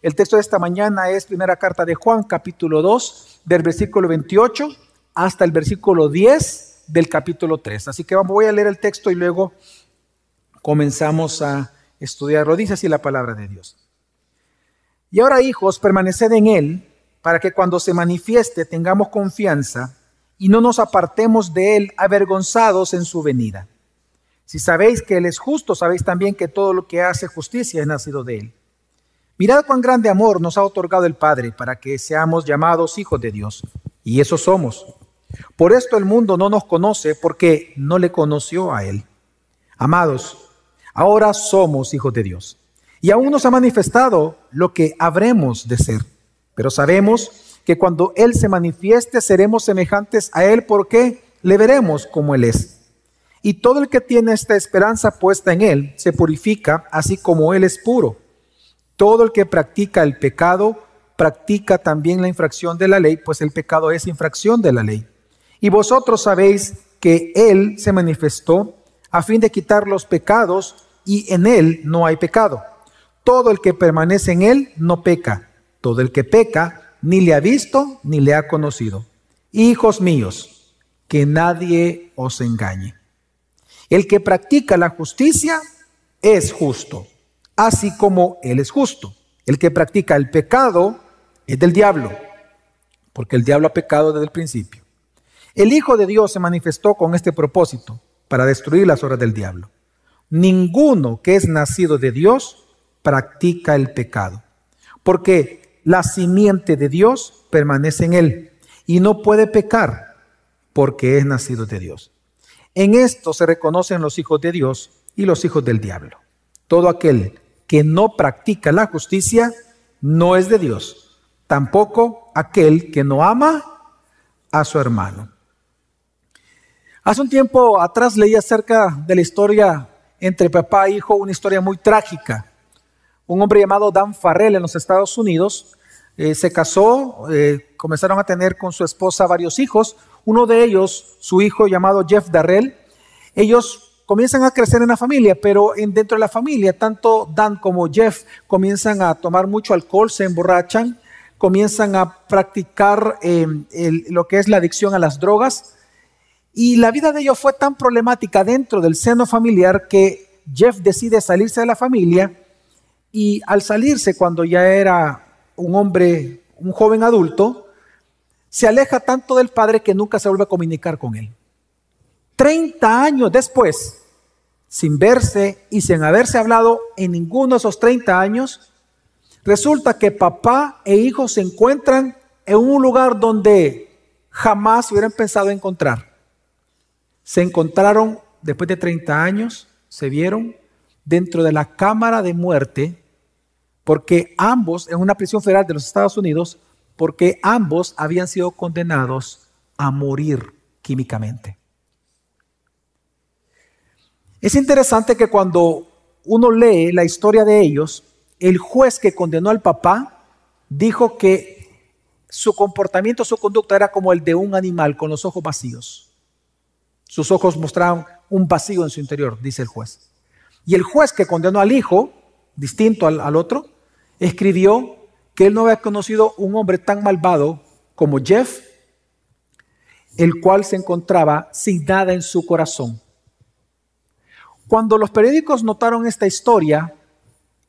El texto de esta mañana es primera carta de Juan, capítulo 2, del versículo 28 hasta el versículo 10 del capítulo 3. Así que voy a leer el texto y luego comenzamos a estudiarlo. Dice así la palabra de Dios. Y ahora, hijos, permaneced en Él, para que cuando se manifieste tengamos confianza y no nos apartemos de Él avergonzados en su venida. Si sabéis que Él es justo, sabéis también que todo lo que hace justicia es nacido de Él. Mirad cuán grande amor nos ha otorgado el Padre para que seamos llamados hijos de Dios. Y eso somos. Por esto el mundo no nos conoce porque no le conoció a Él. Amados, ahora somos hijos de Dios. Y aún nos ha manifestado lo que habremos de ser. Pero sabemos que cuando Él se manifieste seremos semejantes a Él porque le veremos como Él es. Y todo el que tiene esta esperanza puesta en Él se purifica así como Él es puro. Todo el que practica el pecado, practica también la infracción de la ley, pues el pecado es infracción de la ley. Y vosotros sabéis que Él se manifestó a fin de quitar los pecados, y en Él no hay pecado. Todo el que permanece en Él no peca. Todo el que peca ni le ha visto ni le ha conocido. Hijos míos, que nadie os engañe. El que practica la justicia es justo, así como Él es justo. El que practica el pecado es del diablo, porque el diablo ha pecado desde el principio. El Hijo de Dios se manifestó con este propósito, para destruir las obras del diablo. Ninguno que es nacido de Dios practica el pecado, porque la simiente de Dios permanece en él, y no puede pecar, porque es nacido de Dios. En esto se reconocen los hijos de Dios y los hijos del diablo. Todo aquel que no practica la justicia no es de Dios, tampoco aquel que no ama a su hermano. Hace un tiempo atrás leí acerca de la historia entre papá e hijo, una historia muy trágica. Un hombre llamado Dan Farrell en los Estados Unidos se casó, comenzaron a tener con su esposa varios hijos. Uno de ellos, su hijo llamado Jeff Darrell, ellos comienzan a crecer en la familia, pero dentro de la familia, tanto Dan como Jeff comienzan a tomar mucho alcohol, se emborrachan, comienzan a practicar lo que es la adicción a las drogas. Y la vida de ellos fue tan problemática dentro del seno familiar que Jeff decide salirse de la familia, y al salirse, cuando ya era un hombre, un joven adulto, se aleja tanto del padre que nunca se vuelve a comunicar con él. 30 años después, sin verse y sin haberse hablado en ninguno de esos 30 años, resulta que papá e hijo se encuentran en un lugar donde jamás hubieran pensado encontrar. Se encontraron después de 30 años, se vieron dentro de la cámara de muerte, porque ambos, en una prisión federal de los Estados Unidos, porque ambos habían sido condenados a morir químicamente. Es interesante que cuando uno lee la historia de ellos, el juez que condenó al papá dijo que su comportamiento, su conducta era como el de un animal con los ojos vacíos. Sus ojos mostraban un vacío en su interior, dice el juez. Y el juez que condenó al hijo, distinto al otro, escribió que él no había conocido un hombre tan malvado como Jeff, el cual se encontraba sin nada en su corazón. Cuando los periódicos notaron esta historia,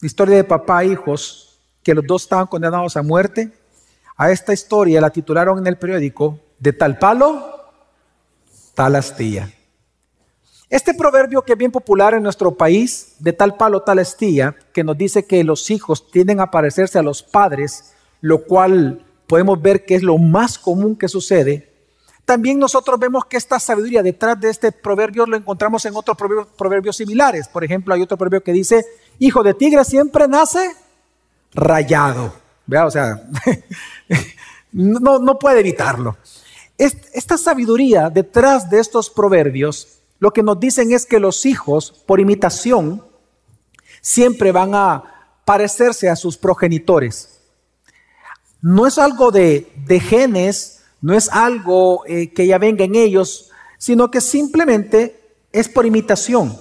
la historia de papá e hijos, que los dos estaban condenados a muerte, a esta historia la titularon en el periódico: de tal palo, tal astilla. Este proverbio, que es bien popular en nuestro país, de tal palo, tal astilla, que nos dice que los hijos tienden a parecerse a los padres, lo cual podemos ver que es lo más común que sucede. También nosotros vemos que esta sabiduría detrás de este proverbio lo encontramos en otros proverbios similares. Por ejemplo, hay otro proverbio que dice: hijo de tigre siempre nace rayado. ¿Vea? O sea, no puede evitarlo. esta sabiduría detrás de estos proverbios, lo que nos dicen es que los hijos, por imitación, siempre van a parecerse a sus progenitores. No es algo de genes, no es algo que ya venga en ellos, sino que simplemente es por imitación.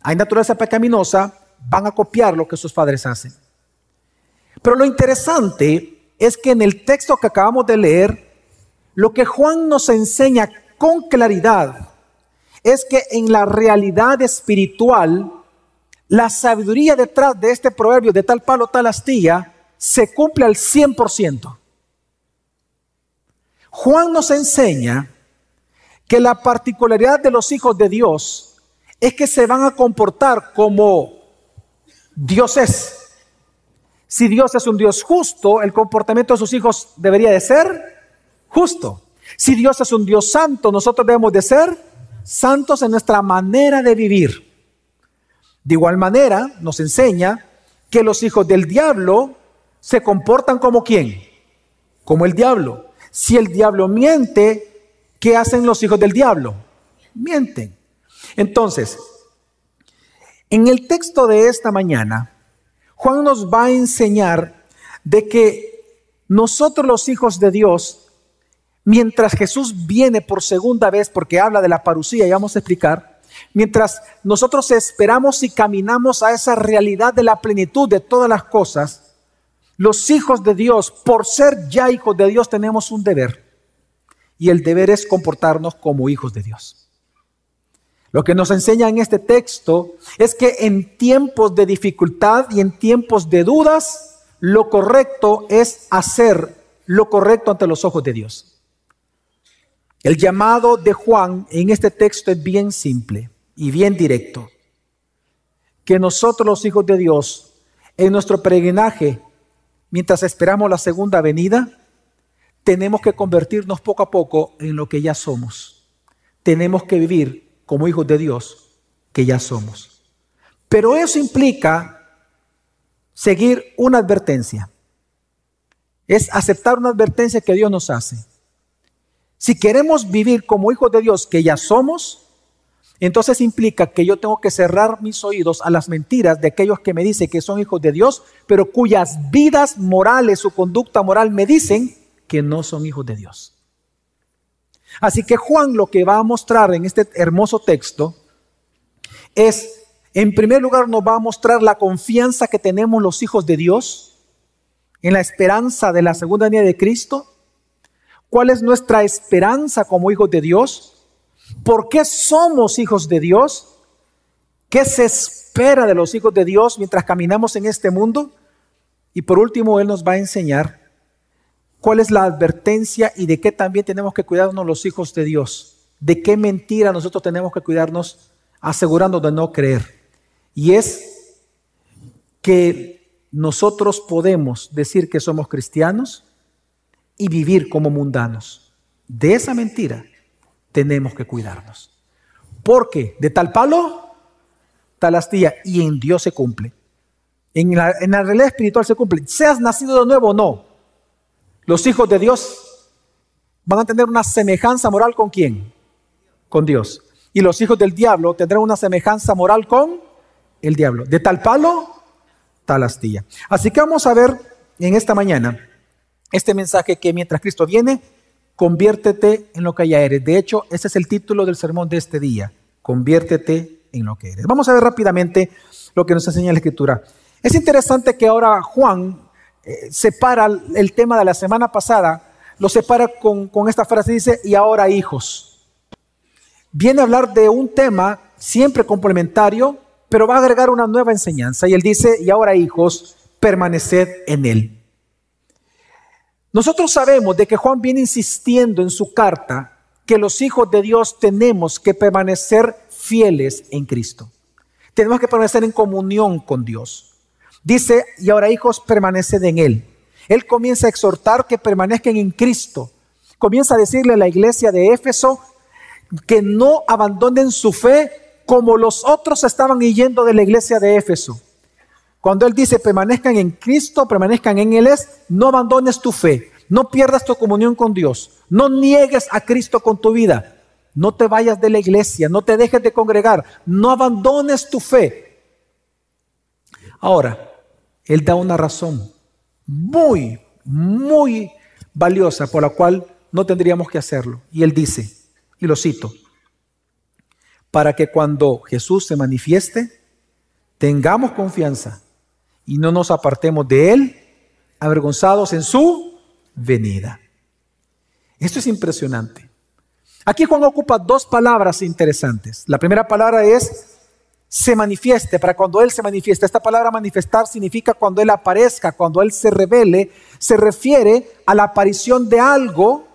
Hay naturaleza pecaminosa, van a copiar lo que sus padres hacen. Pero lo interesante es que en el texto que acabamos de leer, lo que Juan nos enseña con claridad es que en la realidad espiritual, la sabiduría detrás de este proverbio de tal palo, tal astilla, se cumple al 100%. Juan nos enseña que la particularidad de los hijos de Dios es que se van a comportar como Dios es. Si Dios es un Dios justo, el comportamiento de sus hijos debería de ser justo. Si Dios es un Dios santo, nosotros debemos de ser santos en nuestra manera de vivir. De igual manera, nos enseña que los hijos del diablo se comportan como ¿quién? Como el diablo. Si el diablo miente, ¿qué hacen los hijos del diablo? Mienten. Entonces, en el texto de esta mañana, Juan nos va a enseñar de que nosotros los hijos de Dios, mientras Jesús viene por segunda vez, porque habla de la parusía, y vamos a explicar, mientras nosotros esperamos y caminamos a esa realidad de la plenitud de todas las cosas, los hijos de Dios, por ser ya hijos de Dios, tenemos un deber. Y el deber es comportarnos como hijos de Dios. Lo que nos enseña en este texto es que en tiempos de dificultad y en tiempos de dudas, lo correcto es hacer lo correcto ante los ojos de Dios. El llamado de Juan en este texto es bien simple y bien directo. Que nosotros los hijos de Dios, en nuestro peregrinaje, mientras esperamos la segunda venida, tenemos que convertirnos poco a poco en lo que ya somos. Tenemos que vivir como hijos de Dios que ya somos. Pero eso implica seguir una advertencia. Es aceptar una advertencia que Dios nos hace. Si queremos vivir como hijos de Dios que ya somos, entonces implica que yo tengo que cerrar mis oídos a las mentiras de aquellos que me dicen que son hijos de Dios, pero cuyas vidas morales, su conducta moral me dicen que no son hijos de Dios. Así que Juan lo que va a mostrar en este hermoso texto es, en primer lugar, nos va a mostrar la confianza que tenemos los hijos de Dios en la esperanza de la segunda venida de Cristo. ¿Cuál es nuestra esperanza como hijos de Dios? ¿Por qué somos hijos de Dios? ¿Qué se espera de los hijos de Dios mientras caminamos en este mundo? Y por último, Él nos va a enseñar cuál es la advertencia y de qué también tenemos que cuidarnos los hijos de Dios. De qué mentira nosotros tenemos que cuidarnos asegurándonos de no creer. Y es que nosotros podemos decir que somos cristianos y vivir como mundanos. De esa mentira tenemos que cuidarnos. Porque de tal palo, tal astilla, y en Dios se cumple. En la realidad espiritual se cumple. Seas nacido de nuevo o no, los hijos de Dios van a tener una semejanza moral ¿con quién? Con Dios. Y los hijos del diablo tendrán una semejanza moral con el diablo. De tal palo, tal astilla. Así que vamos a ver en esta mañana este mensaje que mientras Cristo viene, conviértete en lo que ya eres. De hecho, ese es el título del sermón de este día. Conviértete en lo que eres. Vamos a ver rápidamente lo que nos enseña la Escritura. Es interesante que ahora Juan separa el tema de la semana pasada, lo separa con esta frase, dice, y ahora hijos. Viene a hablar de un tema siempre complementario, pero va a agregar una nueva enseñanza. Y él dice, y ahora hijos, permaneced en él. Nosotros sabemos de que Juan viene insistiendo en su carta que los hijos de Dios tenemos que permanecer fieles en Cristo. Tenemos que permanecer en comunión con Dios. Dice, y ahora hijos, permaneced en Él. Él comienza a exhortar que permanezcan en Cristo. Comienza a decirle a la iglesia de Éfeso que no abandonen su fe como los otros estaban yendo de la iglesia de Éfeso. Cuando Él dice permanezcan en Cristo, permanezcan en Él, es no abandones tu fe. No pierdas tu comunión con Dios. No niegues a Cristo con tu vida. No te vayas de la iglesia. No te dejes de congregar. No abandones tu fe. Ahora, Él da una razón muy, muy valiosa por la cual no tendríamos que hacerlo. Y Él dice, y lo cito, para que cuando Jesús se manifieste, tengamos confianza y no nos apartemos de Él, avergonzados en su venida. Esto es impresionante. Aquí Juan ocupa dos palabras interesantes. La primera palabra es se manifieste, para cuando Él se manifieste. Esta palabra manifestar significa cuando Él aparezca, cuando Él se revele. Se refiere a la aparición de algo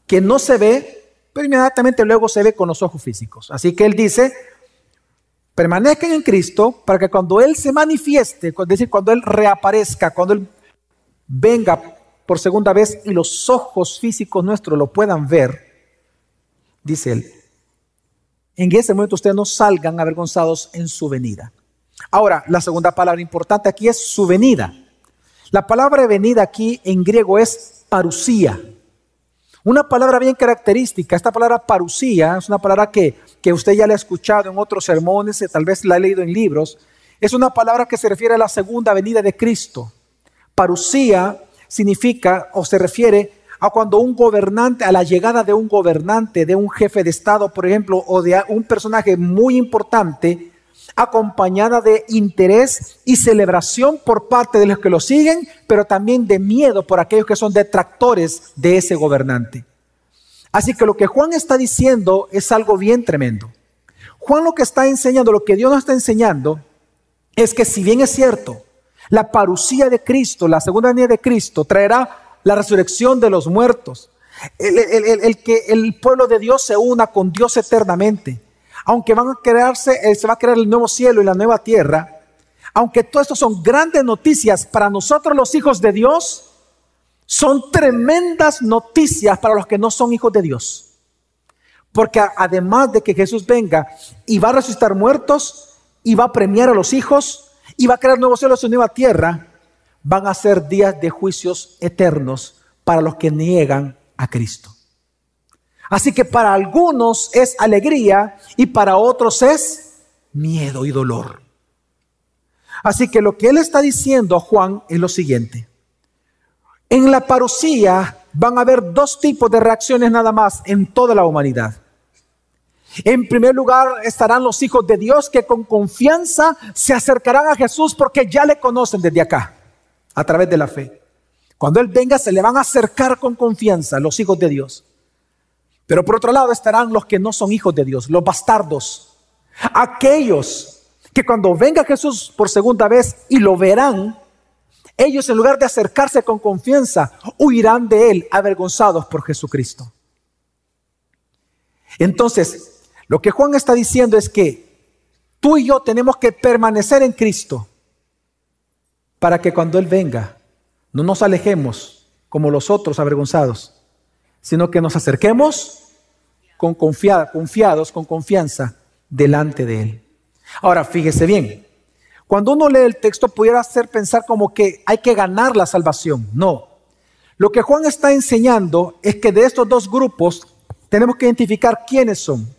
que no se ve, pero inmediatamente luego se ve con los ojos físicos. Así que Él dice, permanezcan en Cristo para que cuando Él se manifieste, es decir, cuando Él reaparezca, cuando Él venga por segunda vez y los ojos físicos nuestros lo puedan ver, dice Él, en ese momento ustedes no salgan avergonzados en su venida. Ahora, la segunda palabra importante aquí es su venida. La palabra venida aquí en griego es parusía. Una palabra bien característica. Esta palabra parusía es una palabra que usted ya la ha escuchado en otros sermones, tal vez la ha leído en libros. Es una palabra que se refiere a la segunda venida de Cristo. Parusía significa o se refiere a cuando un gobernante, a la llegada de un gobernante, de un jefe de Estado, por ejemplo, o de un personaje muy importante, acompañada de interés y celebración por parte de los que lo siguen, pero también de miedo por aquellos que son detractores de ese gobernante. Así que lo que Juan está diciendo es algo bien tremendo. Juan lo que está enseñando, lo que Dios nos está enseñando, es que si bien es cierto, la parusía de Cristo, la segunda venida de Cristo, traerá la resurrección de los muertos, el que el pueblo de Dios se una con Dios eternamente, aunque se va a crear el nuevo cielo y la nueva tierra, aunque todo esto son grandes noticias para nosotros los hijos de Dios, son tremendas noticias para los que no son hijos de Dios. Porque además de que Jesús venga y va a resucitar muertos y va a premiar a los hijos y va a crear nuevos cielos y nueva tierra, van a ser días de juicios eternos para los que niegan a Cristo. Así que para algunos es alegría y para otros es miedo y dolor. Así que lo que él está diciendo a Juan es lo siguiente. En la parusía van a haber dos tipos de reacciones nada más en toda la humanidad. En primer lugar estarán los hijos de Dios que con confianza se acercarán a Jesús porque ya le conocen desde acá, a través de la fe. Cuando Él venga se le van a acercar con confianza los hijos de Dios. Pero por otro lado estarán los que no son hijos de Dios, los bastardos. Aquellos que cuando venga Jesús por segunda vez y lo verán, ellos en lugar de acercarse con confianza, huirán de Él avergonzados por Jesucristo. Entonces, lo que Juan está diciendo es que tú y yo tenemos que permanecer en Cristo para que cuando Él venga no nos alejemos como los otros avergonzados, sino que nos acerquemos confiados, con confianza delante de Él. Ahora, fíjese bien, cuando uno lee el texto pudiera hacer pensar como que hay que ganar la salvación. No, lo que Juan está enseñando es que de estos dos grupos tenemos que identificar quiénes son.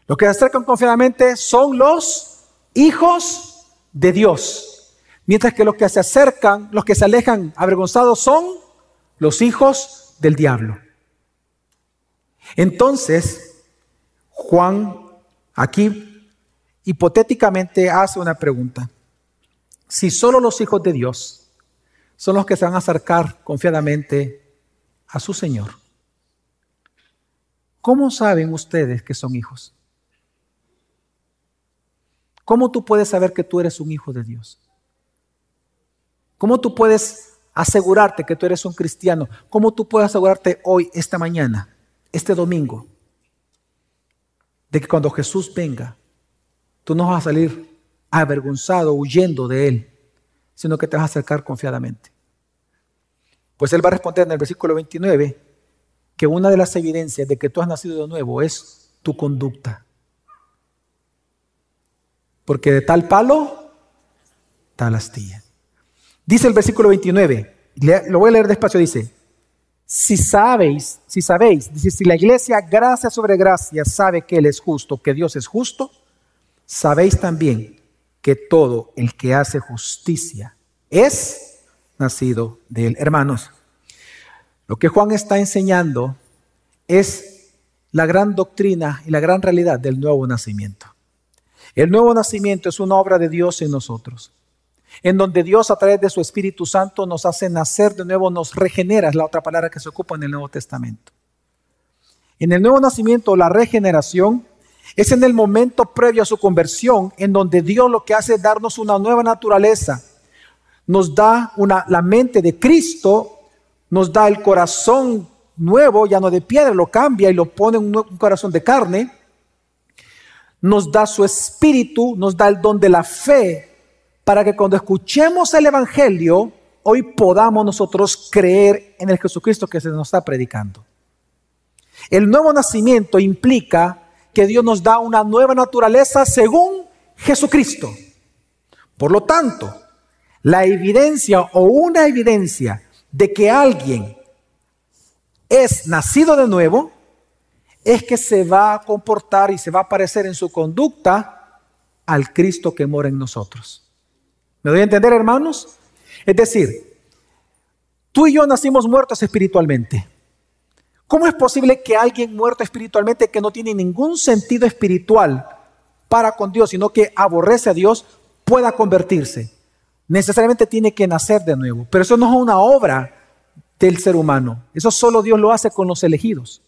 Los que se acercan confiadamente son los hijos de Dios, mientras que los que se acercan, los que se alejan avergonzados son los hijos del diablo. Entonces, Juan aquí hipotéticamente hace una pregunta. Si solo los hijos de Dios son los que se van a acercar confiadamente a su Señor, ¿cómo saben ustedes que son hijos? ¿Cómo tú puedes saber que tú eres un hijo de Dios? ¿Cómo tú puedes asegurarte que tú eres un cristiano? ¿Cómo tú puedes asegurarte hoy, esta mañana, este domingo, de que cuando Jesús venga, tú no vas a salir avergonzado, huyendo de Él, sino que te vas a acercar confiadamente? Pues Él va a responder en el versículo 29 que una de las evidencias de que tú has nacido de nuevo es tu conducta. Porque de tal palo, tal astilla. Dice el versículo 29, lo voy a leer despacio, dice: dice, si la iglesia gracia sobre gracia sabe que Él es justo, que Dios es justo, sabéis también que todo el que hace justicia es nacido de Él. Hermanos, lo que Juan está enseñando es la gran doctrina y la gran realidad del nuevo nacimiento. El nuevo nacimiento es una obra de Dios en nosotros, en donde Dios a través de su Espíritu Santo nos hace nacer de nuevo, nos regenera, es la otra palabra que se ocupa en el Nuevo Testamento. En el nuevo nacimiento, la regeneración es en el momento previo a su conversión, en donde Dios lo que hace es darnos una nueva naturaleza. Nos da la mente de Cristo, nos da el corazón nuevo, ya no de piedra, lo cambia y lo pone en un corazón de carne. Nos da su espíritu, nos da el don de la fe, para que cuando escuchemos el Evangelio, hoy podamos nosotros creer en el Jesucristo que se nos está predicando. El nuevo nacimiento implica que Dios nos da una nueva naturaleza según Jesucristo. Por lo tanto, la evidencia o una evidencia de que alguien es nacido de nuevo es que se va a comportar y se va a parecer en su conducta al Cristo que mora en nosotros. ¿Me doy a entender, hermanos? Es decir, tú y yo nacimos muertos espiritualmente. ¿Cómo es posible que alguien muerto espiritualmente, que no tiene ningún sentido espiritual para con Dios, sino que aborrece a Dios, pueda convertirse? Necesariamente tiene que nacer de nuevo. Pero eso no es una obra del ser humano. Eso solo Dios lo hace con los elegidos.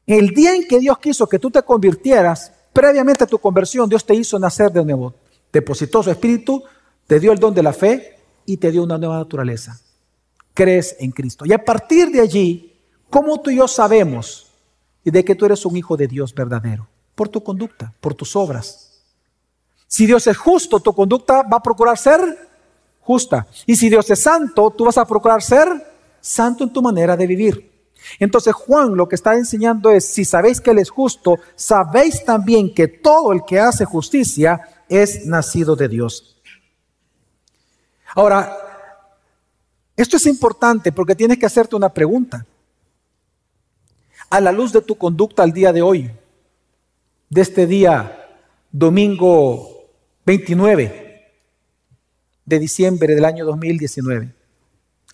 El día en que Dios quiso que tú te convirtieras, previamente a tu conversión, Dios te hizo nacer de nuevo. Depositó su espíritu, te dio el don de la fe y te dio una nueva naturaleza. Crees en Cristo. Y a partir de allí, ¿cómo tú y yo sabemos de que tú eres un hijo de Dios verdadero? Por tu conducta, por tus obras. Si Dios es justo, tu conducta va a procurar ser justa. Y si Dios es santo, tú vas a procurar ser santo en tu manera de vivir. Entonces Juan lo que está enseñando es, si sabéis que Él es justo, sabéis también que todo el que hace justicia es nacido de Dios. Ahora, esto es importante porque tienes que hacerte una pregunta. A la luz de tu conducta al día de hoy, de este día, domingo 29 de diciembre del año 2019,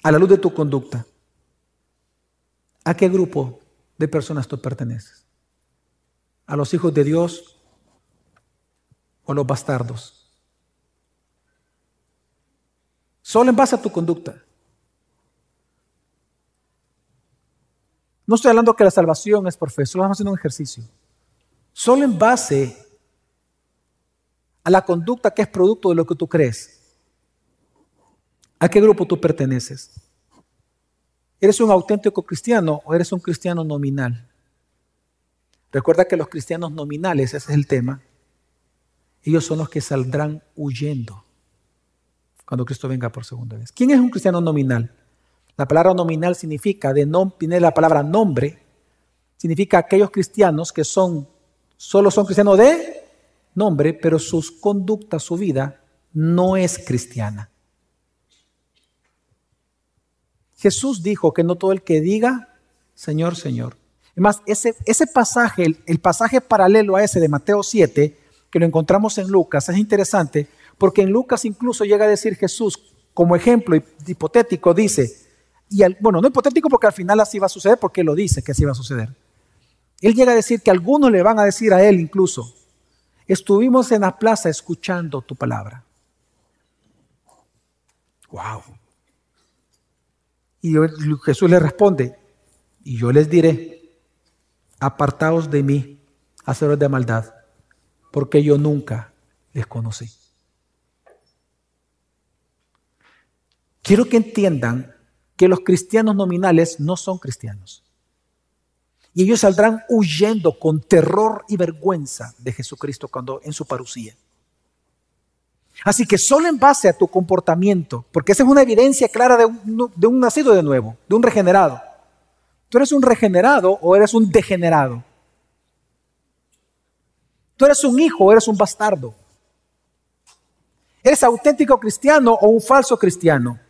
a la luz de tu conducta, ¿a qué grupo de personas tú perteneces? ¿A los hijos de Dios o a los bastardos? Solo en base a tu conducta. No estoy hablando que la salvación es por fe, solo estamos haciendo un ejercicio. Solo en base a la conducta que es producto de lo que tú crees. ¿A qué grupo tú perteneces? ¿Eres un auténtico cristiano o eres un cristiano nominal? Recuerda que los cristianos nominales, ese es el tema, ellos son los que saldrán huyendo cuando Cristo venga por segunda vez. ¿Quién es un cristiano nominal? La palabra nominal significa, viene la palabra nombre, significa aquellos cristianos que solo son cristianos de nombre, pero sus conductas, su vida no es cristiana. Jesús dijo que no todo el que diga, Señor, Señor. Además, ese pasaje, el pasaje paralelo a ese de Mateo 7, que lo encontramos en Lucas, es interesante, porque en Lucas incluso llega a decir Jesús, como ejemplo hipotético, dice, bueno, no hipotético porque al final así va a suceder, porque Él lo dice que así va a suceder. Él llega a decir que algunos le van a decir a Él incluso, estuvimos en la plaza escuchando tu palabra. ¡Wow! Y Jesús le responde, y yo les diré, apartaos de mí, hacedores de maldad, porque yo nunca les conocí. Quiero que entiendan que los cristianos nominales no son cristianos. Y ellos saldrán huyendo con terror y vergüenza de Jesucristo cuando en su parusía. Así que solo en base a tu comportamiento, porque esa es una evidencia clara de un nacido de nuevo, de un regenerado. ¿Tú eres un regenerado o eres un degenerado? ¿Tú eres un hijo o eres un bastardo? ¿Eres auténtico cristiano o un falso cristiano?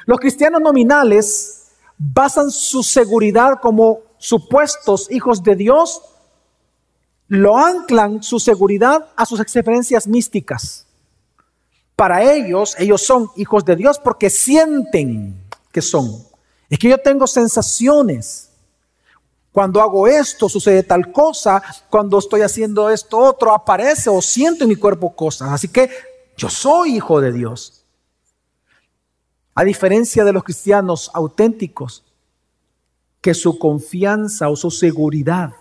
Los cristianos nominales basan su seguridad como supuestos hijos de Dios, lo anclan su seguridad a sus experiencias místicas. Para ellos son hijos de Dios porque sienten que son. Es que yo tengo sensaciones. Cuando hago esto, sucede tal cosa. Cuando estoy haciendo esto otro, aparece o siento en mi cuerpo cosas. Así que yo soy hijo de Dios. A diferencia de los cristianos auténticos, que su confianza o su seguridad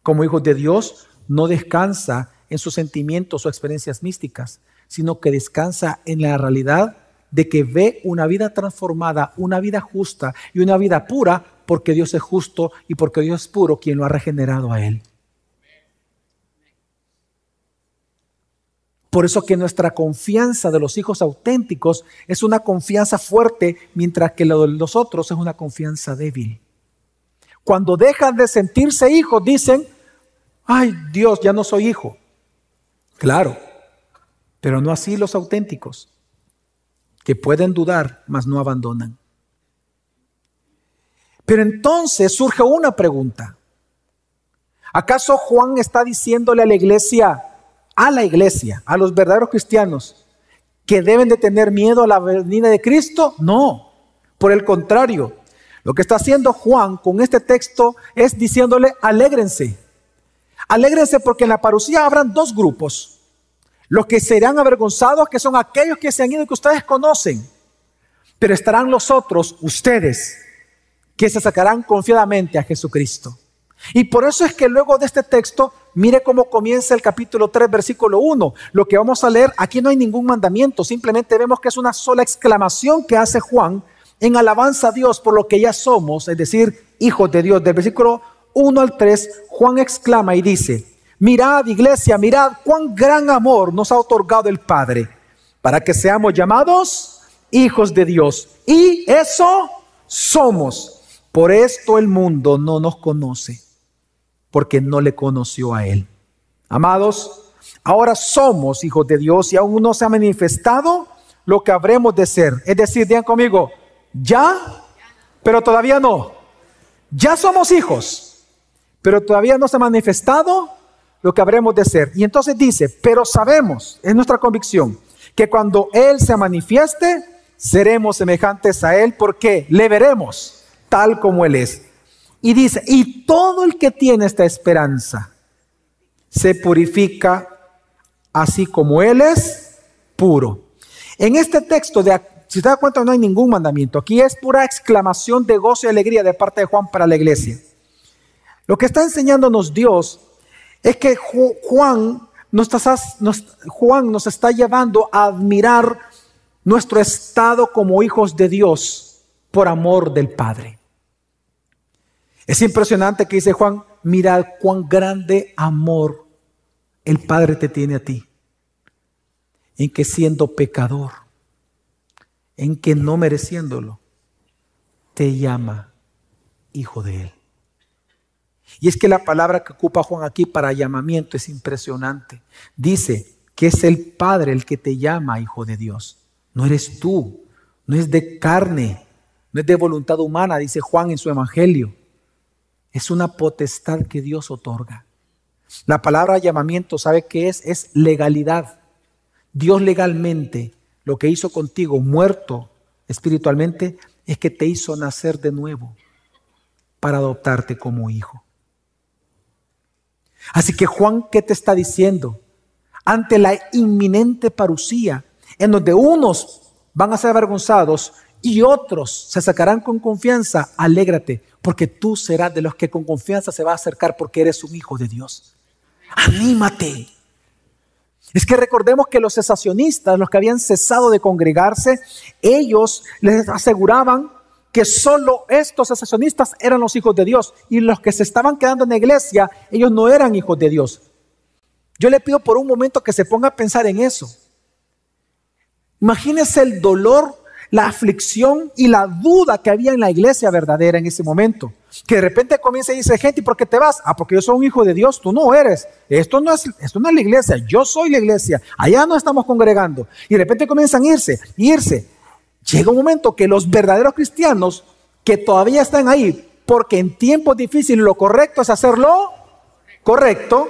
como hijos de Dios no descansa en sus sentimientos o experiencias místicas, sino que descansa en la realidad de que ve una vida transformada, una vida justa y una vida pura, porque Dios es justo y porque Dios es puro, quien lo ha regenerado a él. Por eso que nuestra confianza de los hijos auténticos es una confianza fuerte, mientras que lo de los otros es una confianza débil. Cuando dejan de sentirse hijos, dicen: ay, Dios, ya no soy hijo. Claro, pero no así los auténticos, que pueden dudar, mas no abandonan. Pero entonces surge una pregunta. ¿Acaso Juan está diciéndole a la iglesia, a los verdaderos cristianos, que deben de tener miedo a la venida de Cristo? No, por el contrario. Lo que está haciendo Juan con este texto es diciéndole: alégrense. Alégrense, porque en la parucía habrán dos grupos. Los que serán avergonzados, que son aquellos que se han ido y que ustedes conocen. Pero estarán los otros, ustedes, que se sacarán confiadamente a Jesucristo. Y por eso es que luego de este texto, mire cómo comienza el capítulo 3, versículo 1. Lo que vamos a leer, aquí no hay ningún mandamiento, simplemente vemos que es una sola exclamación que hace Juan en alabanza a Dios por lo que ya somos, es decir, hijos de Dios. Del versículo 1 al 3, Juan exclama y dice: mirad, iglesia, mirad cuán gran amor nos ha otorgado el Padre, para que seamos llamados hijos de Dios. Y eso somos. Por esto el mundo no nos conoce, porque no le conoció a Él. Amados, ahora somos hijos de Dios y aún no se ha manifestado lo que habremos de ser. Es decir, digan conmigo: ya, pero todavía no. Ya somos hijos, pero todavía no se ha manifestado lo que habremos de ser. Y entonces dice: pero sabemos, es nuestra convicción, que cuando Él se manifieste, seremos semejantes a Él, porque le veremos tal como Él es. Y dice: y todo el que tiene esta esperanza se purifica así como Él es puro. En este texto, si te das cuenta, no hay ningún mandamiento. Aquí es pura exclamación de gozo y alegría de parte de Juan para la iglesia. Lo que está enseñándonos Dios es que Juan nos está llevando a admirar nuestro estado como hijos de Dios por amor del Padre. Es impresionante que dice Juan: mirad cuán grande amor el Padre te tiene a ti, en que siendo pecador, en que no mereciéndolo, te llama hijo de Él. Y es que la palabra que ocupa Juan aquí para llamamiento es impresionante. Dice que es el Padre el que te llama hijo de Dios. No eres tú, no es de carne, no es de voluntad humana, dice Juan en su evangelio. Es una potestad que Dios otorga. La palabra llamamiento, ¿sabe qué es? Es legalidad. Dios legalmente lo que hizo contigo, muerto espiritualmente, es que te hizo nacer de nuevo para adoptarte como hijo. Así que Juan, ¿qué te está diciendo? Ante la inminente parucía, en donde unos van a ser avergonzados y otros se sacarán con confianza, alégrate, porque tú serás de los que con confianza se va a acercar, porque eres un hijo de Dios. Anímate. Es que recordemos que los cesacionistas, los que habían cesado de congregarse, ellos les aseguraban que solo estos cesacionistas eran los hijos de Dios, y los que se estaban quedando en la iglesia, ellos no eran hijos de Dios. Yo le pido por un momento que se ponga a pensar en eso. Imagínese el dolor, la aflicción y la duda que había en la iglesia verdadera en ese momento. Que de repente comienza y dice gente: ¿y por qué te vas? Ah, porque yo soy un hijo de Dios, tú no eres. Esto no es la iglesia, yo soy la iglesia. Allá no estamos congregando. Y de repente comienzan a irse. llega un momento que los verdaderos cristianos que todavía están ahí, porque en tiempos difíciles lo correcto es hacerlo correcto,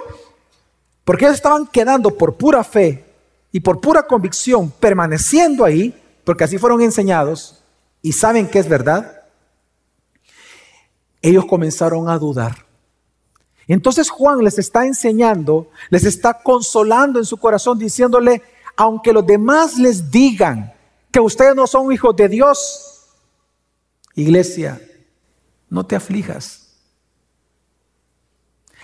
porque ellos estaban quedando por pura fe y por pura convicción, permaneciendo ahí, porque así fueron enseñados y saben que es verdad, ellos comenzaron a dudar. Entonces Juan les está enseñando, les está consolando en su corazón, diciéndole, aunque los demás les digan que ustedes no son hijos de Dios, iglesia, no te aflijas.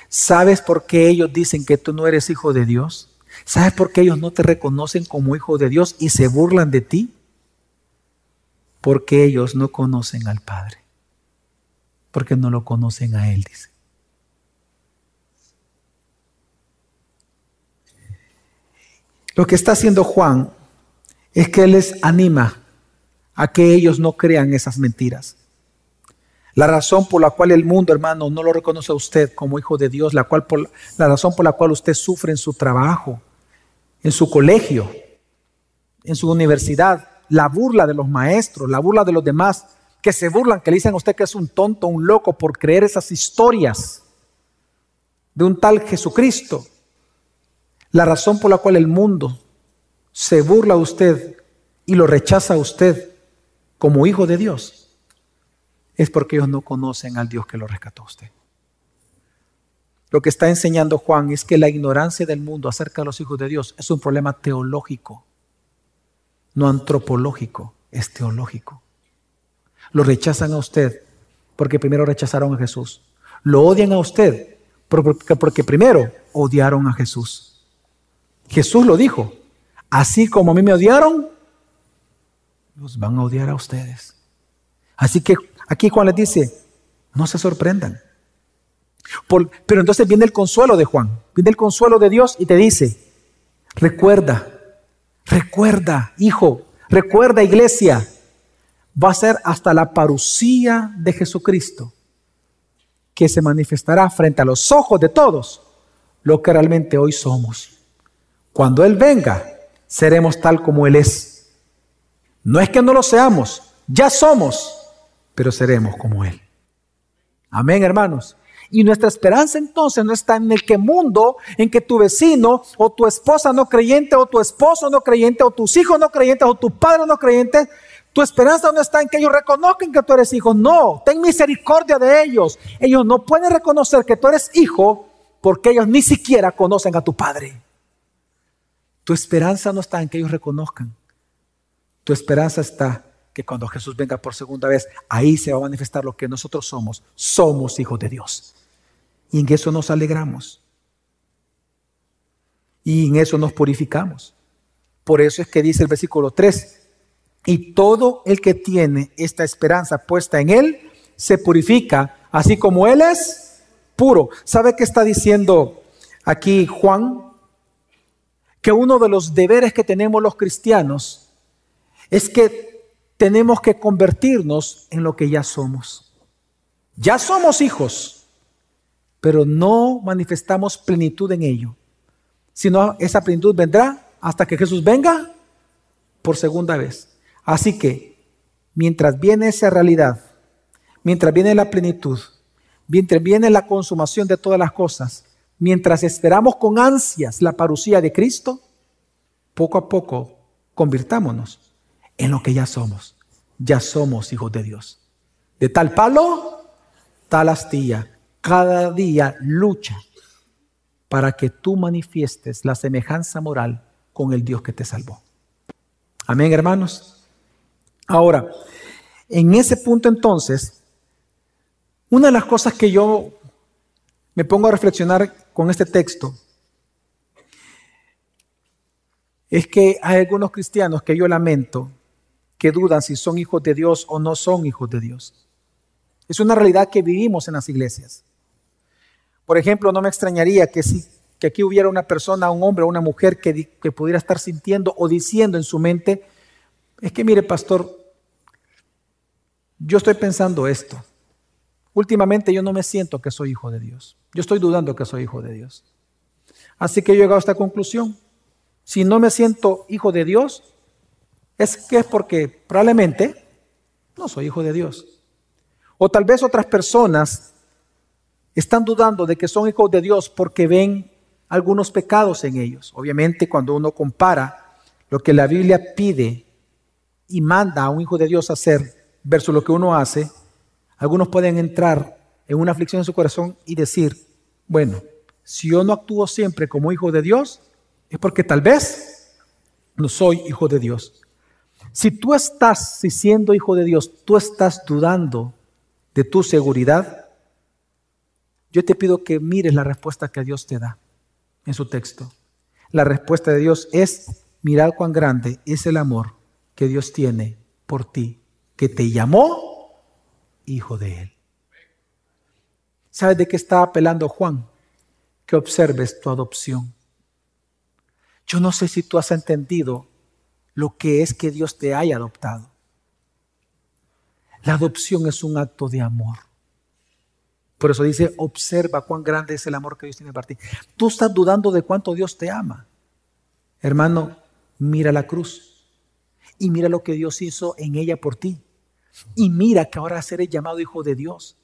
¿Sabes por qué ellos dicen que tú no eres hijo de Dios? ¿Sabes por qué ellos no te reconocen como hijo de Dios y se burlan de ti? Porque ellos no conocen al Padre. Porque no lo conocen a Él, dice. Lo que está haciendo Juan es que Él les anima a que ellos no crean esas mentiras. La razón por la cual el mundo, hermano, no lo reconoce a usted como hijo de Dios, la razón por la cual usted sufre en su trabajo, en su colegio, en su universidad, la burla de los maestros, la burla de los demás, que se burlan, que le dicen a usted que es un tonto, un loco por creer esas historias de un tal Jesucristo. La razón por la cual el mundo se burla de usted y lo rechaza a usted como hijo de Dios es porque ellos no conocen al Dios que lo rescató a usted. Lo que está enseñando Juan es que la ignorancia del mundo acerca de los hijos de Dios es un problema teológico, no antropológico, es teológico. Lo rechazan a usted porque primero rechazaron a Jesús. Lo odian a usted porque primero odiaron a Jesús. Jesús lo dijo, así como a mí me odiaron, los van a odiar a ustedes. Así que aquí Juan les dice, no se sorprendan. Pero entonces viene el consuelo de Juan, viene el consuelo de Dios y te dice, recuerda, hijo, recuerda, iglesia, va a ser hasta la parucía de Jesucristo que se manifestará frente a los ojos de todos lo que realmente hoy somos. Cuando Él venga, seremos tal como Él es. No es que no lo seamos, ya somos, pero seremos como Él. Amén, hermanos. Y nuestra esperanza entonces no está en el que mundo, en que tu vecino o tu esposa no creyente o tu esposo no creyente o tus hijos no creyentes o tu padre no creyente. Tu esperanza no está en que ellos reconozcan que tú eres hijo. No, ten misericordia de ellos. Ellos no pueden reconocer que tú eres hijo porque ellos ni siquiera conocen a tu padre. Tu esperanza no está en que ellos reconozcan. Tu esperanza está que cuando Jesús venga por segunda vez, ahí se va a manifestar lo que nosotros somos. Somos hijos de Dios. Y en eso nos alegramos. Y en eso nos purificamos. Por eso es que dice el versículo 3, y todo el que tiene esta esperanza puesta en Él, se purifica, así como Él es puro. ¿Sabe qué está diciendo aquí Juan? Que uno de los deberes que tenemos los cristianos es que tenemos que convertirnos en lo que ya somos. Ya somos hijos, pero no manifestamos plenitud en ello, sino esa plenitud vendrá hasta que Jesús venga por segunda vez. Así que, mientras viene esa realidad, mientras viene la plenitud, mientras viene la consumación de todas las cosas, mientras esperamos con ansias la parucía de Cristo, poco a poco convirtámonos en lo que ya somos. Ya somos hijos de Dios. De tal palo, tal astilla. Cada día lucha para que tú manifiestes la semejanza moral con el Dios que te salvó. Amén, hermanos. Ahora, en ese punto entonces, una de las cosas que yo me pongo a reflexionar con este texto es que hay algunos cristianos que yo lamento que dudan si son hijos de Dios o no son hijos de Dios. Es una realidad que vivimos en las iglesias. Por ejemplo, no me extrañaría que aquí hubiera una persona, un hombre o una mujer que pudiera estar sintiendo o diciendo en su mente, es que mire, pastor, yo estoy pensando esto. Últimamente yo no me siento que soy hijo de Dios. Yo estoy dudando que soy hijo de Dios. Así que yo he llegado a esta conclusión. Si no me siento hijo de Dios, es que es porque probablemente no soy hijo de Dios. O tal vez otras personas están dudando de que son hijos de Dios porque ven algunos pecados en ellos. Obviamente, cuando uno compara lo que la Biblia pide y manda a un hijo de Dios a hacer versus lo que uno hace, algunos pueden entrar en una aflicción en su corazón y decir, bueno, si yo no actúo siempre como hijo de Dios, es porque tal vez no soy hijo de Dios. Si tú estás, si siendo hijo de Dios, tú estás dudando de tu seguridad, yo te pido que mires la respuesta que Dios te da en su texto. La respuesta de Dios es, mirad cuán grande es el amor que Dios tiene por ti, que te llamó hijo de Él. ¿Sabes de qué está apelando Juan? Que observes tu adopción. Yo no sé si tú has entendido lo que es que Dios te haya adoptado. La adopción es un acto de amor. Por eso dice, observa cuán grande es el amor que Dios tiene para ti. Tú estás dudando de cuánto Dios te ama. Hermano, mira la cruz y mira lo que Dios hizo en ella por ti. Y mira que ahora eres llamado hijo de Dios.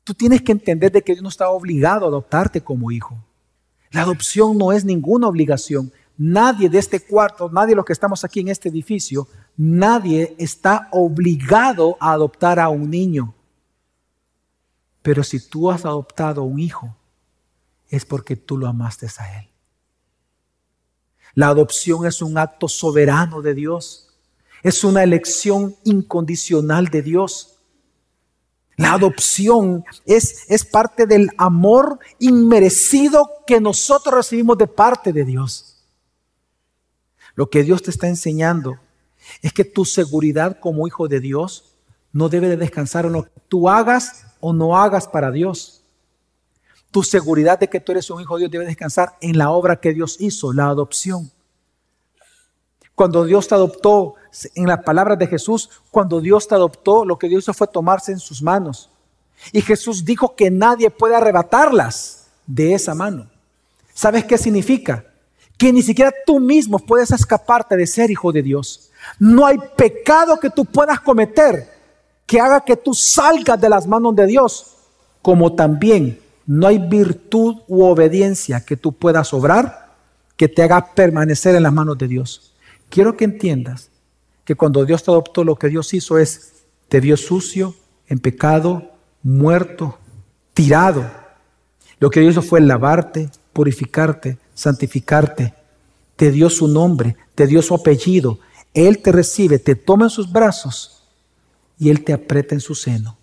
Tú tienes que entender de que Dios no está obligado a adoptarte como hijo. La adopción no es ninguna obligación. Nadie de este cuarto, nadie de los que estamos aquí en este edificio, nadie está obligado a adoptar a un niño. Pero si tú has adoptado a un hijo, es porque tú lo amaste a él. La adopción es un acto soberano de Dios. Es una elección incondicional de Dios. La adopción es parte del amor inmerecido que nosotros recibimos de parte de Dios. Lo que Dios te está enseñando es que tu seguridad como hijo de Dios no debe de descansar en lo que tú hagas o no hagas para Dios. Tu seguridad de que tú eres un hijo de Dios debe descansar en la obra que Dios hizo, la adopción. Cuando Dios te adoptó, en las palabras de Jesús, cuando Dios te adoptó, lo que Dios hizo fue tomarse en sus manos. Y Jesús dijo que nadie puede arrebatarlas de esa mano. ¿Sabes qué significa? Que ni siquiera tú mismo puedes escaparte de ser hijo de Dios. No hay pecado que tú puedas cometer que haga que tú salgas de las manos de Dios, como también no hay virtud u obediencia que tú puedas obrar que te haga permanecer en las manos de Dios. Quiero que entiendas que cuando Dios te adoptó, lo que Dios hizo es, te vio sucio, en pecado, muerto, tirado. Lo que Dios hizo fue lavarte, purificarte, santificarte. Te dio su nombre, te dio su apellido. Él te recibe, te toma en sus brazos y Él te aprieta en su seno.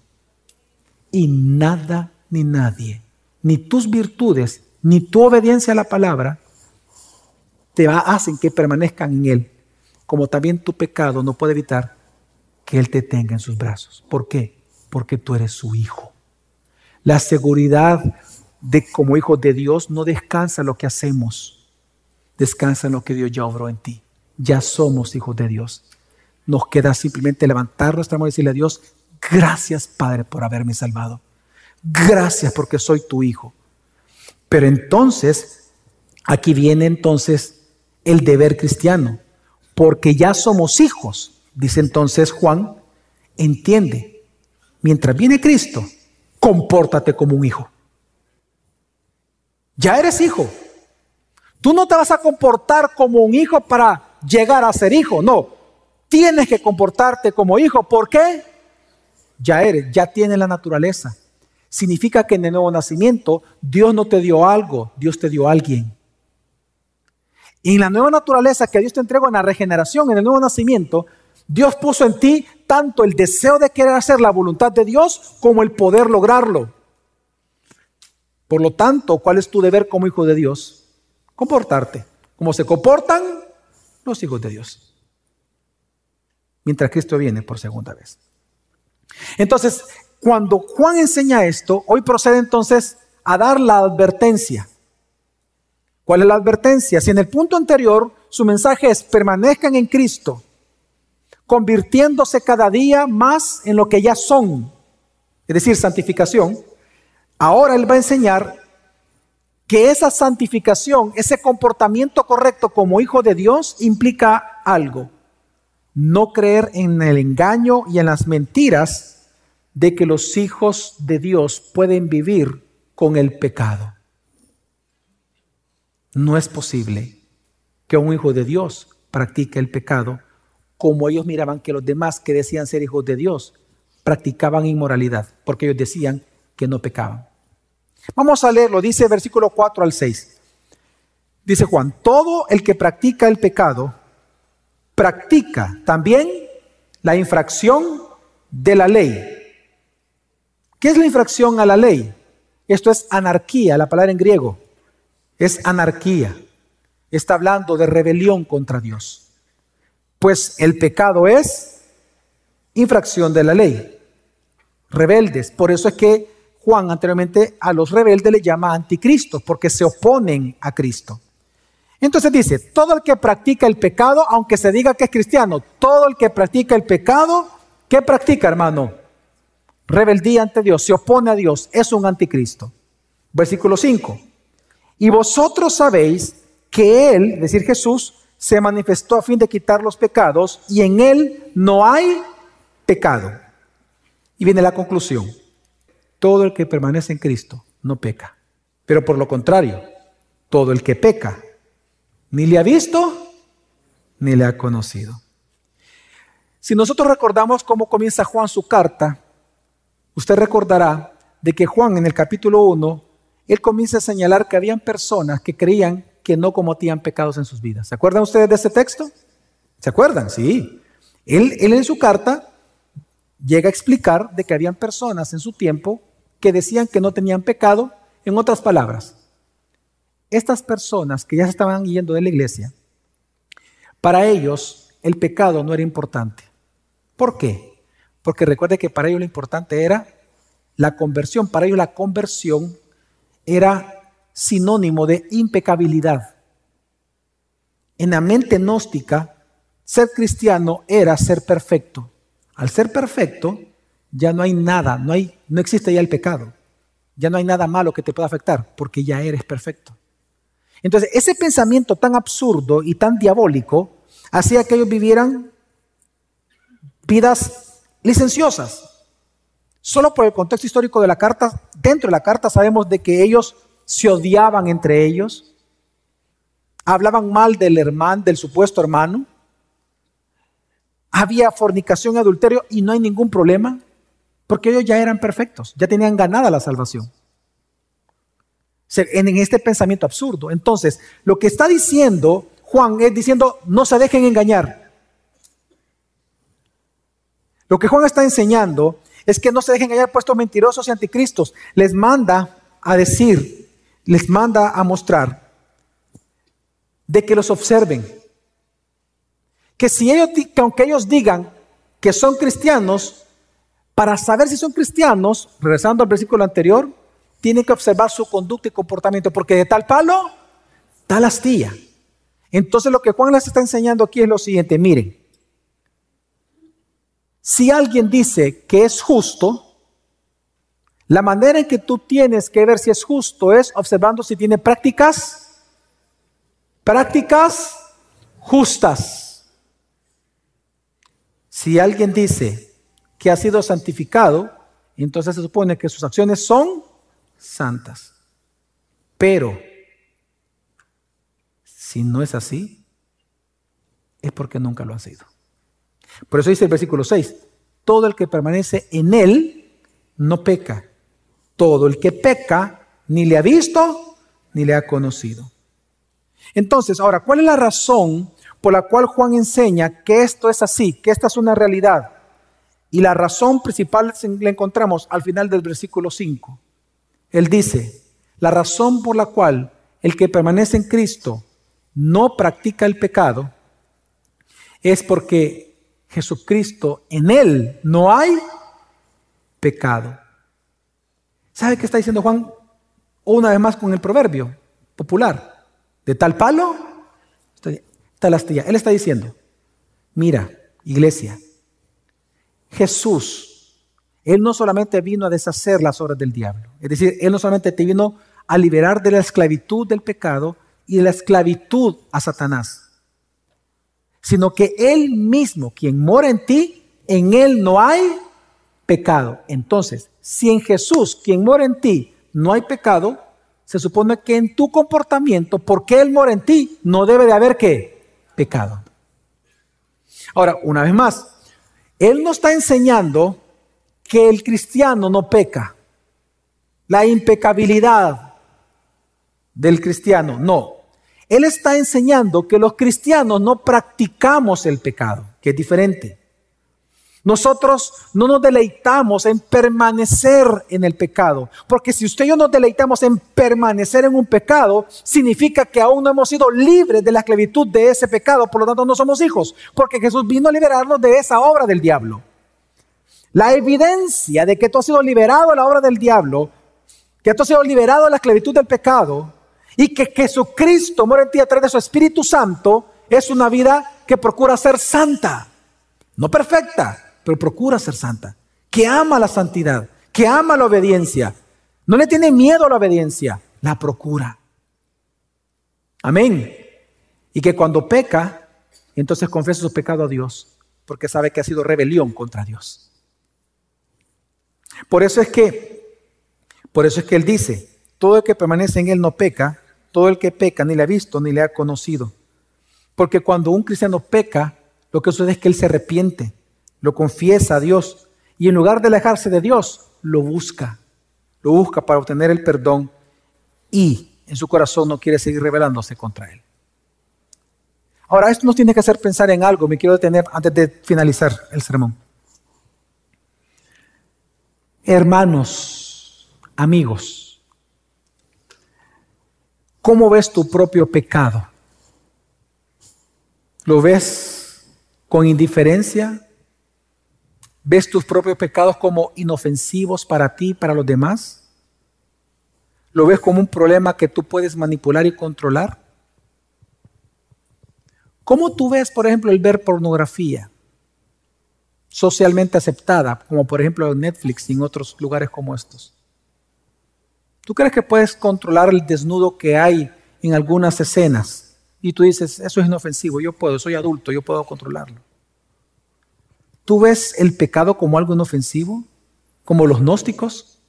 Y nada ni nadie, ni tus virtudes, ni tu obediencia a la palabra, hacen que permanezcan en Él. Como también tu pecado no puede evitar que Él te tenga en sus brazos. ¿Por qué? Porque tú eres su hijo. La seguridad de como hijo de Dios no descansa en lo que hacemos. Descansa en lo que Dios ya obró en ti. Ya somos hijos de Dios. Nos queda simplemente levantar nuestra mano y decirle a Dios, gracias Padre por haberme salvado. Gracias porque soy tu hijo. Pero entonces, aquí viene entonces el deber cristiano. Porque ya somos hijos, dice entonces Juan, entiende, mientras viene Cristo, compórtate como un hijo. Ya eres hijo. Tú no te vas a comportar como un hijo para llegar a ser hijo, no. Tienes que comportarte como hijo. ¿Por qué? Ya tienes la naturaleza. Significa que en el nuevo nacimiento, Dios no te dio algo, Dios te dio a alguien. Y en la nueva naturaleza que Dios te entregó en la regeneración, en el nuevo nacimiento, Dios puso en ti tanto el deseo de querer hacer la voluntad de Dios como el poder lograrlo. Por lo tanto, ¿cuál es tu deber como hijo de Dios? Comportarte como se comportan los hijos de Dios. Mientras Cristo viene por segunda vez. Entonces, cuando Juan enseña esto, hoy procede entonces a dar la advertencia. ¿Cuál es la advertencia? Si en el punto anterior su mensaje es permanezcan en Cristo, convirtiéndose cada día más en lo que ya son, es decir, santificación, ahora Él va a enseñar que esa santificación, ese comportamiento correcto como hijo de Dios implica algo: no creer en el engaño y en las mentiras de que los hijos de Dios pueden vivir con el pecado. No es posible que un hijo de Dios practique el pecado como ellos miraban que los demás que decían ser hijos de Dios practicaban inmoralidad, porque ellos decían que no pecaban. Vamos a leerlo, dice versículo 4 al 6. Dice Juan: todo el que practica el pecado practica también la infracción de la ley. ¿Qué es la infracción a la ley? Esto es anarquía, la palabra en griego es anarquía. Está hablando de rebelión contra Dios. Pues el pecado es infracción de la ley. Rebeldes. Por eso es que Juan anteriormente a los rebeldes le llama anticristos, porque se oponen a Cristo. Entonces dice: todo el que practica el pecado, aunque se diga que es cristiano, todo el que practica el pecado, ¿qué practica, hermano? Rebeldía ante Dios, se opone a Dios, es un anticristo. Versículo 5. Y vosotros sabéis que Él, es decir, Jesús, se manifestó a fin de quitar los pecados, y en Él no hay pecado. Y viene la conclusión: todo el que permanece en Cristo no peca. Pero por lo contrario, todo el que peca ni le ha visto ni le ha conocido. Si nosotros recordamos cómo comienza Juan su carta, usted recordará de que Juan en el capítulo 1, él comienza a señalar que habían personas que creían que no cometían pecados en sus vidas. ¿Se acuerdan ustedes de ese texto? ¿Se acuerdan? Sí. Él en su carta llega a explicar de que habían personas en su tiempo que decían que no tenían pecado. En otras palabras, estas personas que ya se estaban yendo de la iglesia, para ellos el pecado no era importante. ¿Por qué? Porque recuerde que para ellos lo importante era la conversión. Para ellos la conversión era sinónimo de impecabilidad. En la mente gnóstica, ser cristiano era ser perfecto. Al ser perfecto, ya no hay nada, no existe ya el pecado. Ya no hay nada malo que te pueda afectar, porque ya eres perfecto. Entonces, ese pensamiento tan absurdo y tan diabólico hacía que ellos vivieran vidas licenciosas. Solo por el contexto histórico de la carta, dentro de la carta sabemos de que ellos se odiaban entre ellos, hablaban mal del hermano, del supuesto hermano, había fornicación y adulterio, y no hay ningún problema, porque ellos ya eran perfectos, ya tenían ganada la salvación. En este pensamiento absurdo. Entonces, lo que está diciendo Juan es diciendo: no se dejen engañar. Lo que Juan está enseñando es que no se dejen engañar, puestos mentirosos y anticristos. Les manda a decir, les manda a mostrar de que los observen. Que aunque ellos digan que son cristianos, para saber si son cristianos, regresando al versículo anterior, tienen que observar su conducta y comportamiento, porque de tal palo, tal astilla. Entonces lo que Juan les está enseñando aquí es lo siguiente: miren, si alguien dice que es justo, la manera en que tú tienes que ver si es justo es observando si tiene prácticas justas. Si alguien dice que ha sido santificado, entonces se supone que sus acciones son santas. Pero si no es así, es porque nunca lo han sido. Por eso dice el versículo 6: todo el que permanece en él no peca. Todo el que peca ni le ha visto ni le ha conocido. Entonces, ahora, ¿cuál es la razón por la cual Juan enseña que esto es así, que esta es una realidad? Y la razón principal la encontramos al final del versículo 5. Él dice: la razón por la cual el que permanece en Cristo no practica el pecado es porque Jesucristo, en Él no hay pecado. ¿Sabe qué está diciendo Juan? Una vez más con el proverbio popular: de tal palo, tal astilla. Él está diciendo: mira, iglesia, Jesús, Él no solamente vino a deshacer las obras del diablo. Es decir, Él no solamente te vino a liberar de la esclavitud del pecado y de la esclavitud a Satanás, sino que Él mismo, quien mora en ti, en Él no hay pecado. Entonces, si en Jesús, quien mora en ti, no hay pecado, se supone que en tu comportamiento, porque Él mora en ti, no debe de haber ¿qué? Pecado. Ahora, una vez más, Él no está enseñando que el cristiano no peca. La impecabilidad del cristiano, no. Él está enseñando que los cristianos no practicamos el pecado, que es diferente. Nosotros no nos deleitamos en permanecer en el pecado, porque si usted y yo nos deleitamos en permanecer en un pecado, significa que aún no hemos sido libres de la esclavitud de ese pecado, por lo tanto no somos hijos, porque Jesús vino a liberarnos de esa obra del diablo. La evidencia de que tú has sido liberado de la obra del diablo, que tú has sido liberado de la esclavitud del pecado, y que Jesucristo muere en ti a través de su Espíritu Santo, es una vida que procura ser santa, no perfecta, pero procura ser santa, que ama la santidad, que ama la obediencia, no le tiene miedo a la obediencia, la procura. Amén. Y que cuando peca, entonces confiesa su pecado a Dios, porque sabe que ha sido rebelión contra Dios. Por eso es que Él dice, todo el que permanece en Él no peca, todo el que peca ni le ha visto ni le ha conocido. Porque cuando un cristiano peca, lo que sucede es que él se arrepiente, lo confiesa a Dios y en lugar de alejarse de Dios, lo busca para obtener el perdón y en su corazón no quiere seguir rebelándose contra Él. Ahora, esto nos tiene que hacer pensar en algo, me quiero detener antes de finalizar el sermón. Hermanos, amigos, ¿cómo ves tu propio pecado? ¿Lo ves con indiferencia? ¿Ves tus propios pecados como inofensivos para ti y para los demás? ¿Lo ves como un problema que tú puedes manipular y controlar? ¿Cómo tú ves, por ejemplo, el ver pornografía socialmente aceptada, como por ejemplo en Netflix y en otros lugares como estos? ¿Tú crees que puedes controlar el desnudo que hay en algunas escenas? Y tú dices, eso es inofensivo, yo puedo, soy adulto, yo puedo controlarlo. ¿Tú ves el pecado como algo inofensivo? ¿Como los gnósticos?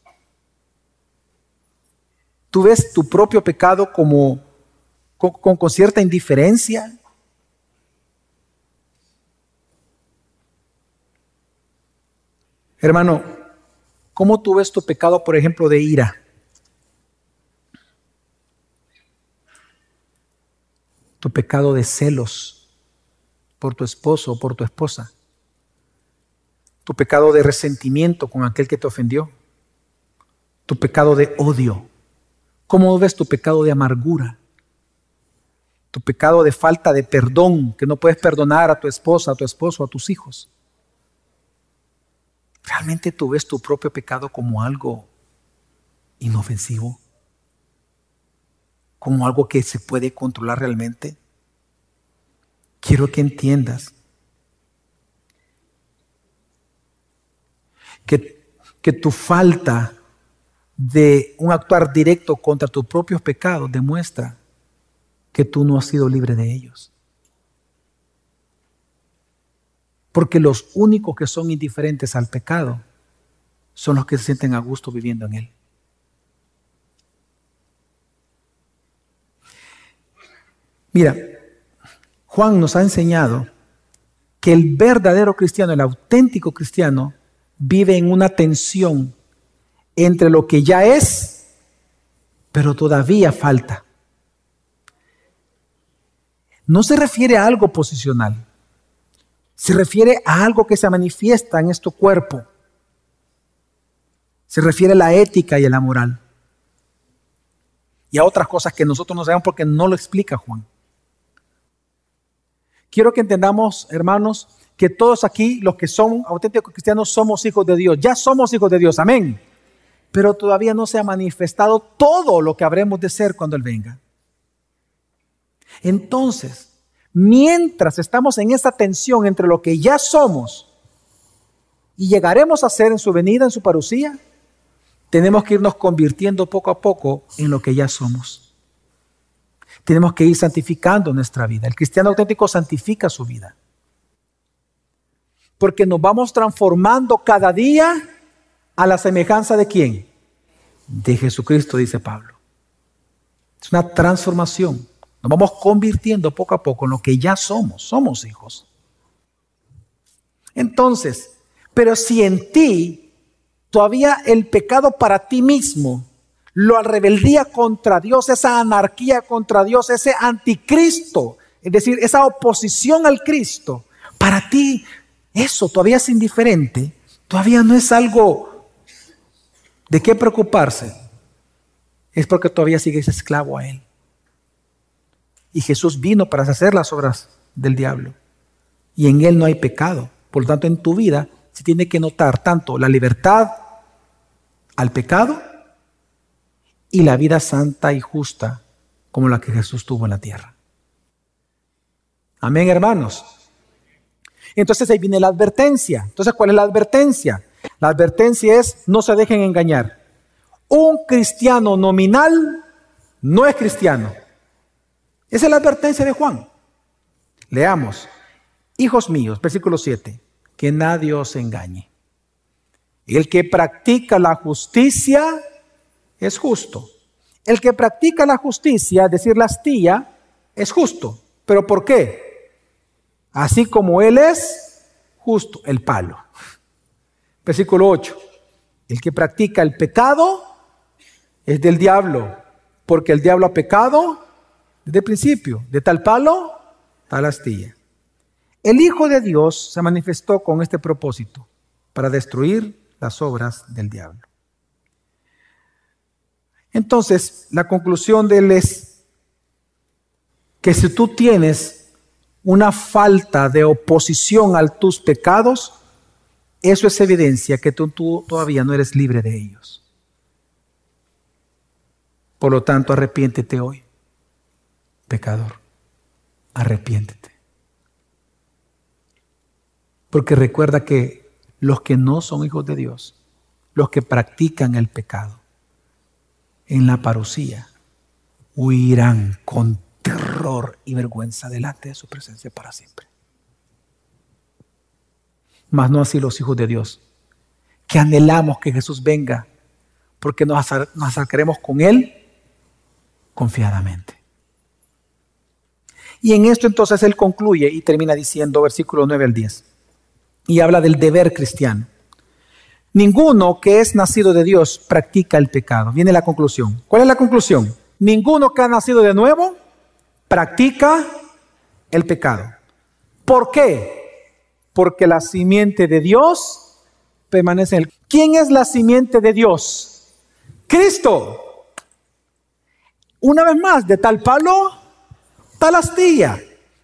¿Tú ves tu propio pecado como con cierta indiferencia? Hermano, ¿cómo tú ves tu pecado, por ejemplo, de ira? Tu pecado de celos por tu esposo o por tu esposa. Tu pecado de resentimiento con aquel que te ofendió. Tu pecado de odio. ¿Cómo ves tu pecado de amargura? Tu pecado de falta de perdón, que no puedes perdonar a tu esposa, a tu esposo, a tus hijos. ¿Realmente tú ves tu propio pecado como algo inofensivo? ¿Como algo que se puede controlar realmente? Quiero que entiendas que tu falta de un actuar directo contra tus propios pecados demuestra que tú no has sido libre de ellos. Porque los únicos que son indiferentes al pecado son los que se sienten a gusto viviendo en él. Mira, Juan nos ha enseñado que el verdadero cristiano, el auténtico cristiano, vive en una tensión entre lo que ya es, pero todavía falta. No se refiere a algo posicional, se refiere a algo que se manifiesta en este cuerpo. Se refiere a la ética y a la moral. Y a otras cosas que nosotros no sabemos porque no lo explica Juan. Quiero que entendamos, hermanos, que todos aquí, los que son auténticos cristianos, somos hijos de Dios. Ya somos hijos de Dios, amén. Pero todavía no se ha manifestado todo lo que habremos de ser cuando Él venga. Entonces, mientras estamos en esa tensión entre lo que ya somos y llegaremos a ser en su venida, en su parucía, tenemos que irnos convirtiendo poco a poco en lo que ya somos. Tenemos que ir santificando nuestra vida. El cristiano auténtico santifica su vida. Porque nos vamos transformando cada día a la semejanza ¿de quién? De Jesucristo, dice Pablo. Es una transformación. Nos vamos convirtiendo poco a poco en lo que ya somos. Somos hijos. Entonces, pero si en ti todavía el pecado para ti mismo, la rebeldía contra Dios, esa anarquía contra Dios, ese anticristo, es decir, esa oposición al Cristo, para ti eso todavía es indiferente, todavía no es algo de qué preocuparse, es porque todavía sigues esclavo a Él. Y Jesús vino para hacer las obras del diablo. Y en Él no hay pecado. Por lo tanto, en tu vida se tiene que notar tanto la libertad al pecado y la vida santa y justa como la que Jesús tuvo en la tierra. Amén, hermanos. Entonces ahí viene la advertencia. Entonces, ¿cuál es la advertencia? La advertencia es: no se dejen engañar. Un cristiano nominal no es cristiano. Esa es la advertencia de Juan. Leamos. Hijos míos, versículo 7. Que nadie os engañe. El que practica la justicia es justo. El que practica la justicia, es decir, la astilla, es justo. ¿Pero por qué? Así como Él es justo, el palo. Versículo 8. El que practica el pecado es del diablo, porque el diablo ha pecado desde el principio. De tal palo, tal astilla. El Hijo de Dios se manifestó con este propósito, para destruir las obras del diablo. Entonces, la conclusión de él es que si tú tienes una falta de oposición a tus pecados, eso es evidencia que tú todavía no eres libre de ellos. Por lo tanto, arrepiéntete hoy, pecador, arrepiéntete. Porque recuerda que los que no son hijos de Dios, los que practican el pecado, en la parusía, huirán con terror y vergüenza delante de su presencia para siempre. Mas no así los hijos de Dios, que anhelamos que Jesús venga, porque nos acercaremos con Él confiadamente. Y en esto entonces Él concluye y termina diciendo, versículo 9 al 10, y habla del deber cristiano. Ninguno que es nacido de Dios practica el pecado. Viene la conclusión. ¿Cuál es la conclusión? Ninguno que ha nacido de nuevo practica el pecado. ¿Por qué? Porque la simiente de Dios permanece en él. ¿Quién es la simiente de Dios? Cristo. Una vez más, de tal palo, tal astilla.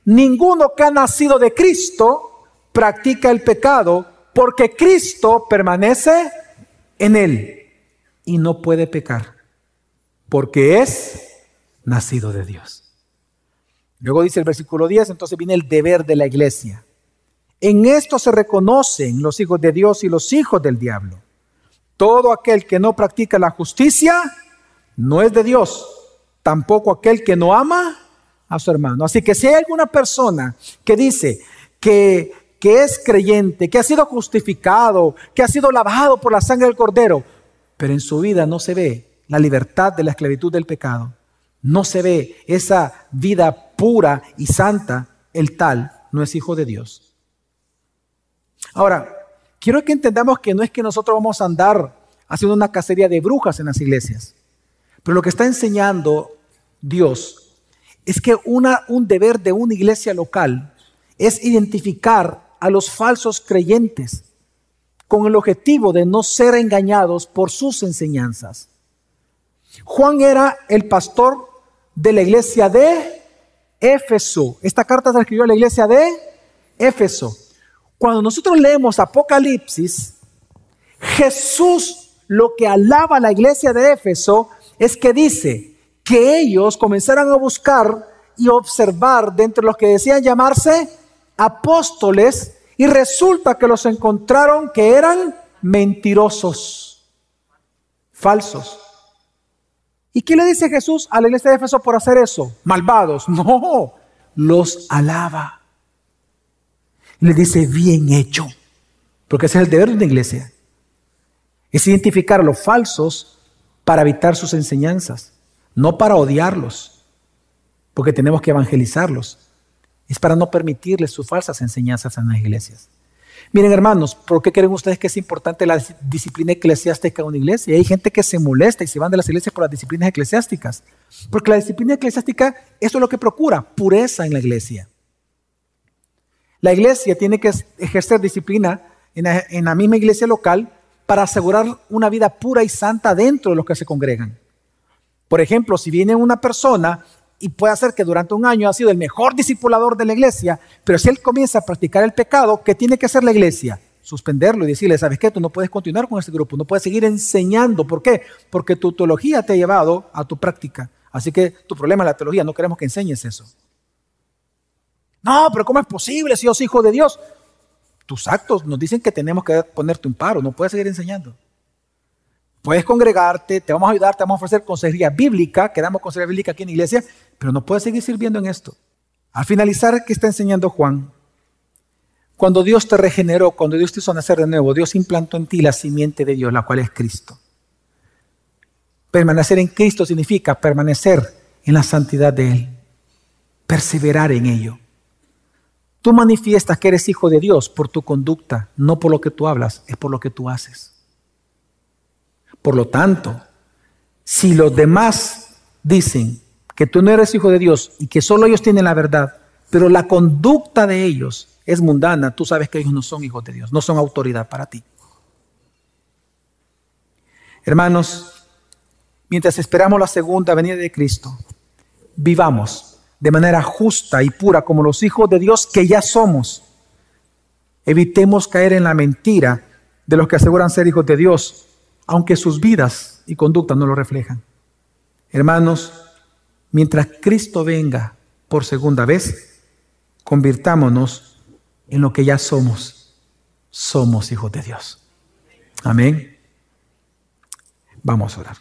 Ninguno que ha nacido de Cristo practica el pecado, porque Cristo permanece en él y no puede pecar, porque es nacido de Dios. Luego dice el versículo 10, entonces viene el deber de la iglesia. En esto se reconocen los hijos de Dios y los hijos del diablo. Todo aquel que no practica la justicia no es de Dios, tampoco aquel que no ama a su hermano. Así que si hay alguna persona que dice que es creyente, que ha sido justificado, que ha sido lavado por la sangre del Cordero, pero en su vida no se ve la libertad de la esclavitud del pecado, no se ve esa vida pura y santa, el tal no es hijo de Dios. Ahora, quiero que entendamos que no es que nosotros vamos a andar haciendo una cacería de brujas en las iglesias, pero lo que está enseñando Dios es que un deber de una iglesia local es identificar a los falsos creyentes con el objetivo de no ser engañados por sus enseñanzas. Juan era el pastor de la iglesia de Éfeso. Esta carta se escribió a la iglesia de Éfeso. Cuando nosotros leemos Apocalipsis, Jesús lo que alaba a la iglesia de Éfeso es que dice que ellos comenzaron a buscar y observar de entre los que decían llamarse apóstoles, y resulta que los encontraron que eran mentirosos, falsos. ¿Y qué le dice Jesús a la iglesia de Éfeso por hacer eso? Malvados. No, los alaba. Le dice, bien hecho. Porque ese es el deber de una iglesia. Es identificar a los falsos para evitar sus enseñanzas. No para odiarlos, porque tenemos que evangelizarlos. Es para no permitirles sus falsas enseñanzas en las iglesias. Miren, hermanos, ¿por qué creen ustedes que es importante la disciplina eclesiástica en una iglesia? Y hay gente que se molesta y se van de las iglesias por las disciplinas eclesiásticas. Porque la disciplina eclesiástica, eso es lo que procura, pureza en la iglesia. La iglesia tiene que ejercer disciplina en la misma iglesia local para asegurar una vida pura y santa dentro de los que se congregan. Por ejemplo, si viene una persona y puede ser que durante un año ha sido el mejor discipulador de la iglesia, pero si él comienza a practicar el pecado, ¿qué tiene que hacer la iglesia? Suspenderlo y decirle, ¿sabes qué? Tú no puedes continuar con este grupo, no puedes seguir enseñando. ¿Por qué? Porque tu teología te ha llevado a tu práctica. Así que tu problema es la teología, no queremos que enseñes eso. No, pero ¿cómo es posible si yo soy hijo de Dios? Tus actos nos dicen que tenemos que ponerte un paro, no puedes seguir enseñando. Puedes congregarte, te vamos a ayudar, te vamos a ofrecer consejería bíblica, que damos consejería bíblica aquí en la iglesia, pero no puedes seguir sirviendo en esto. Al finalizar, ¿qué está enseñando Juan? Cuando Dios te regeneró, cuando Dios te hizo nacer de nuevo, Dios implantó en ti la simiente de Dios, la cual es Cristo. Permanecer en Cristo significa permanecer en la santidad de Él, perseverar en ello. Tú manifiestas que eres hijo de Dios por tu conducta, no por lo que tú hablas, es por lo que tú haces. Por lo tanto, si los demás dicen que tú no eres hijo de Dios y que solo ellos tienen la verdad, pero la conducta de ellos es mundana, tú sabes que ellos no son hijos de Dios, no son autoridad para ti. Hermanos, mientras esperamos la segunda venida de Cristo, vivamos de manera justa y pura como los hijos de Dios que ya somos. Evitemos caer en la mentira de los que aseguran ser hijos de Dios, aunque sus vidas y conductas no lo reflejan. Hermanos, mientras Cristo venga por segunda vez, convirtámonos en lo que ya somos. Somos hijos de Dios. Amén. Vamos a orar.